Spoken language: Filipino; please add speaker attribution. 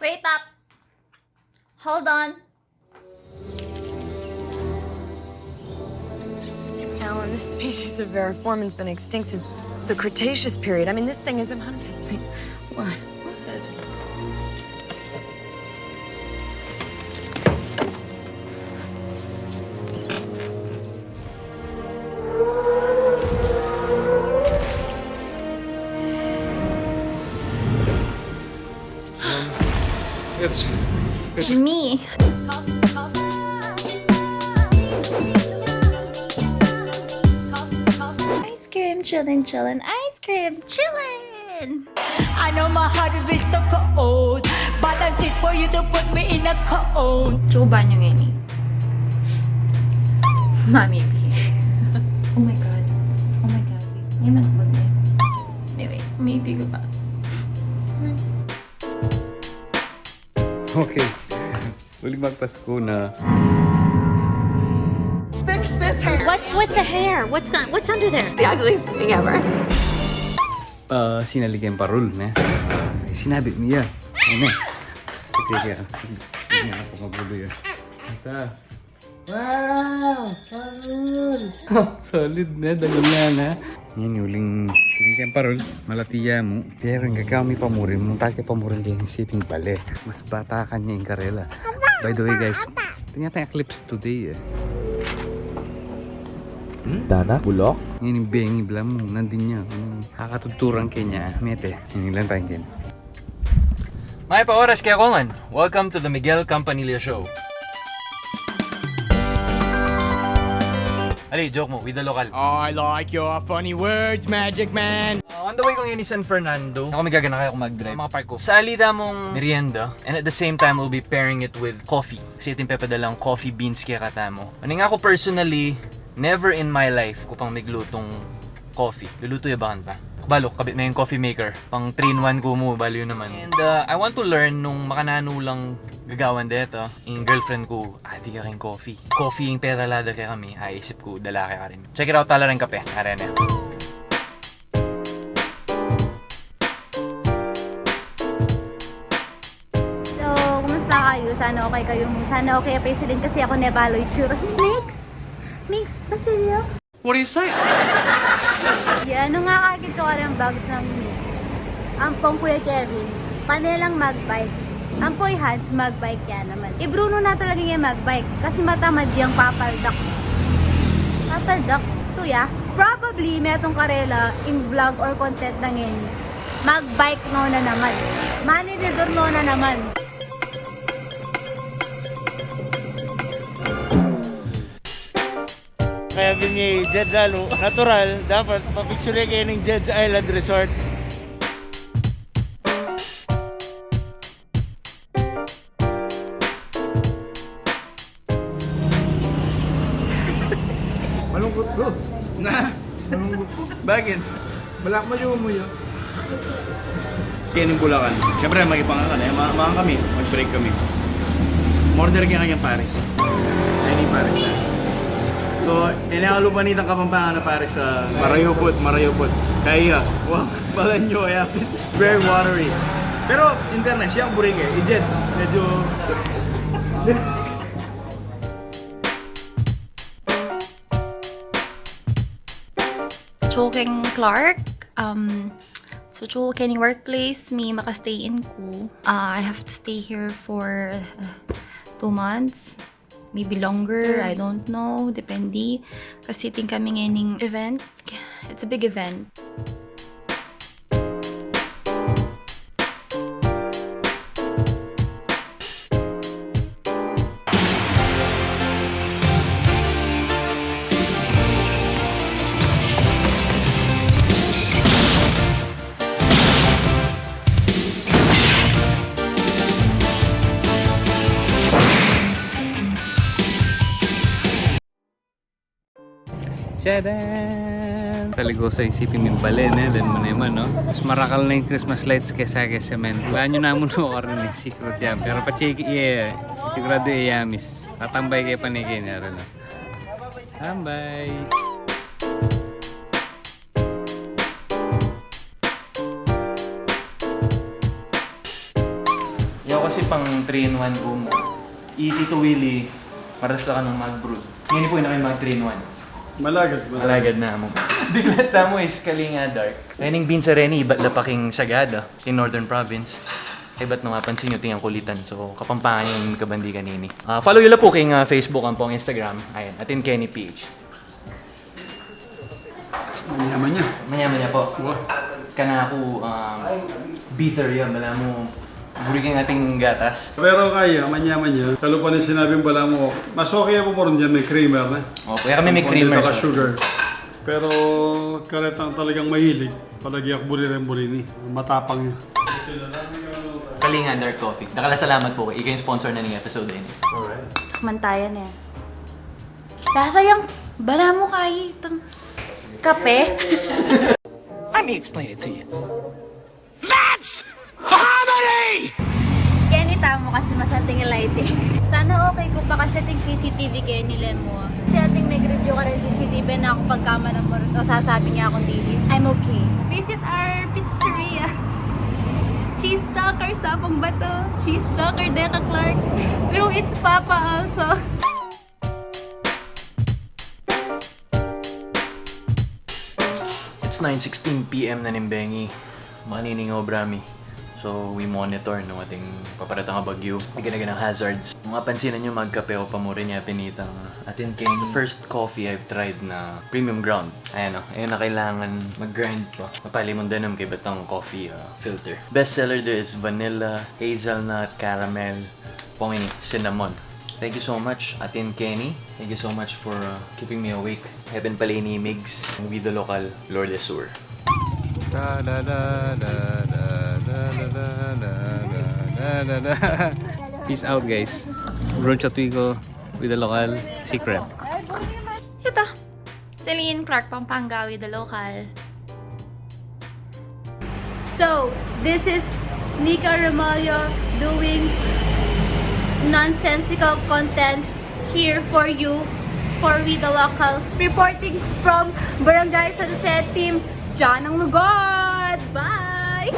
Speaker 1: Wait up. Hold on.
Speaker 2: Alan, this species of variformin's been extinct since the Cretaceous period. I mean, this thing is among this thing. What?
Speaker 1: It's me. Ice cream, chillin'. Ice cream, chillin'.
Speaker 3: I know my heart is so cold, but I'm sick for you to put me in a cold.
Speaker 1: Coba nyo ngayon eh. Mami B. Oh my god. Wait. Ngayon man ako ba? Anyway, maybe ko pa.
Speaker 4: Okay. Huling magpasko na.
Speaker 3: Fix this hair.
Speaker 1: What's with the hair? What's under there?
Speaker 2: The ugliest thing ever.
Speaker 4: Sinaligyan parol na. Sinabi niya. Ano? Okay, kaya. Hindi ako magulo yan. Ito. Wow! Parol! Solid na. Dalunan ha. Yan yung huling sinaligyan parol. Malatiya mo. Pero ang gagawin pamurin mo. Taki pamurin kayo yung siping bale. Mas bata ka niya yung karela. By the way guys, tingnan tayong clips today eh.
Speaker 5: Dana, bulok.
Speaker 4: Yan yung bengi blam mo. Nandun niya. Kakatuturang kanya. Mete. Yan lang tayong game.
Speaker 6: May pa-oras kaya kongan. Welcome to the Miguel Campanilla Show. Ali, joke mo, with the Lokal.
Speaker 7: I like your funny words, Magic Man.
Speaker 6: On the way kong yun ni San Fernando, ako may gagana kaya kung mag-drive. Mga park ko. Sa alida mong merienda, and at the same time, we'll be pairing it with coffee. Kasi itin pepadalang coffee beans kaya katamo. Ano nga ako personally, never in my life ko pang miglutong coffee. Luluto yabakan pa. Balo, kabit na yung coffee maker. Pang 3-in-1 ko mo, balo yun naman. And I want to learn nung makananulang gagawan dito. Yung girlfriend ko, di ka kayong coffee. Coffee yung peralada kaya kami. Isip ko, dala kaya ka rin. Check it out, tala rin kape. Arena.
Speaker 8: So, kumusta kayo? Sana okay kayo. Sana okay pa din kasi ako nebaloy tsura. Mix, pasilyo.
Speaker 6: What do you say?
Speaker 8: Yan, ano nga kakitsura ng bags ng Mix? Ang pong Kuya Kevin, panelang magbike. Ang Poy Hans, magbike yan naman. Bruno na talaga yung magbike kasi matamad yung papaldak. Papaldak? Gusto ya? Probably, may atong karela in vlog or content na ngayon. Magbike no na naman. Manidor no na naman.
Speaker 7: Kaya ni Jed lalo, natural, dapat papicture kayo ng Jed's Island Resort.
Speaker 9: Malungkot ko. Malungkot ko.
Speaker 7: Bakit?
Speaker 9: Balak mo yung umuyo.
Speaker 7: Kening Bulacan. Siyempre, magipangalan eh. Mga kami, mag-break kami. Morder kaya kanyang Paris. Reni Paris na. So, inakalupanitang Kapampangan na Paris sa Marayupot. Kaya, wow, balan nyo kaya. Very watery. Pero, internet, siya ang buring eh. Ijet, medyo...
Speaker 1: Choking Clark. So Keni workplace, me makastay in ko. I have to stay here for 2 months. Maybe longer, I don't know. Depende. Kasi ting kami ngayong event. It's a big event.
Speaker 4: Tchadan! Sa Ligosa isipin yung balen eh, dan mo naman no? Mas marakal na yung Christmas lights kesa men. Wala nyo naman mo karoon yung secret yan. Pero pa-check iya, sigurado iya miss. Tatambay kayo panigay na rin. Tambay!
Speaker 6: Yaw kasi pang 3-in-1 umo. Tito Willie, maras ka ng mag-brood. Ngayon po na kayo mag 3-in-1. Malagad na mo. Biglat na mo is Kalinga Dark. Rening bean sa Reni, iba't lapaking sagada in Northern Province. Ba't nung mapansin nyo, tingnan kulitan. So, kapampangan yung kabandi kanini. Follow yun lang po king Facebook ang pong Instagram. Ayan, ATIN KENI PH.
Speaker 9: Mayaman niya.
Speaker 6: Mayaman niya po. Kana ako, bitter yan. Bala mo, buri kang ating gatas.
Speaker 9: Pero kaya, manyaman niya. Talo pa rin sinabi bala mo, mas okay po mo rin dyan, may creamer na.
Speaker 6: O, kaya kami may creamer.
Speaker 9: Ka sugar. Pero karetang talagang mahilig. Palagi ako buri-buri ni. Matapang niya.
Speaker 6: Kalinga Dark Coffee. Dakal, salamat po. Ikaw yung sponsor na ng episode din.
Speaker 9: Alright.
Speaker 8: Mantayan eh. Kasayang bala mo kayo itong kape.
Speaker 3: Let me explain it to you. That's harmony!
Speaker 8: Kenny, tamo kasi masanting lighting. Sana okay kung pa kasi ting CCTV Kenny mo. Siya ting may review ka rin CCTV na ako pagkama ng o sasabi niya akong dili. I'm okay. Visit our pizzeria. Cheese Stalker, Sapang Bato. Cheese Stalker, Deka Clark. Pero it's Papa also.
Speaker 6: It's 9:16 PM na nimbengi. Manining Brami. So, we monitor no ating paparatang nga bagyo. Naganagan ng hazards. Kung mapansinan nyo, magkape o pamuri niya pinitang ATIN KENI. The first coffee I've tried na premium ground. Ayan o, ayun na kailangan mag-grind pa. Mapali mo denom kay batang coffee filter. Best seller there is vanilla, hazelnut, caramel, pong ini, cinnamon. Thank you so much, ATIN KENI. Thank you so much for keeping me awake. Heaven pala ni Migs. With the local, Lord Sur.
Speaker 4: Da da da da da da da da da da da. Peace out, guys. Brunch at Wigo with the local secret.
Speaker 1: Ito. Celine Clark, Pampanga with the local.
Speaker 8: So, this is Nika Ramalho doing nonsensical contents here for you, for We The Local. Reporting from Barangay San Jose Team, Janang Lugod! Bye!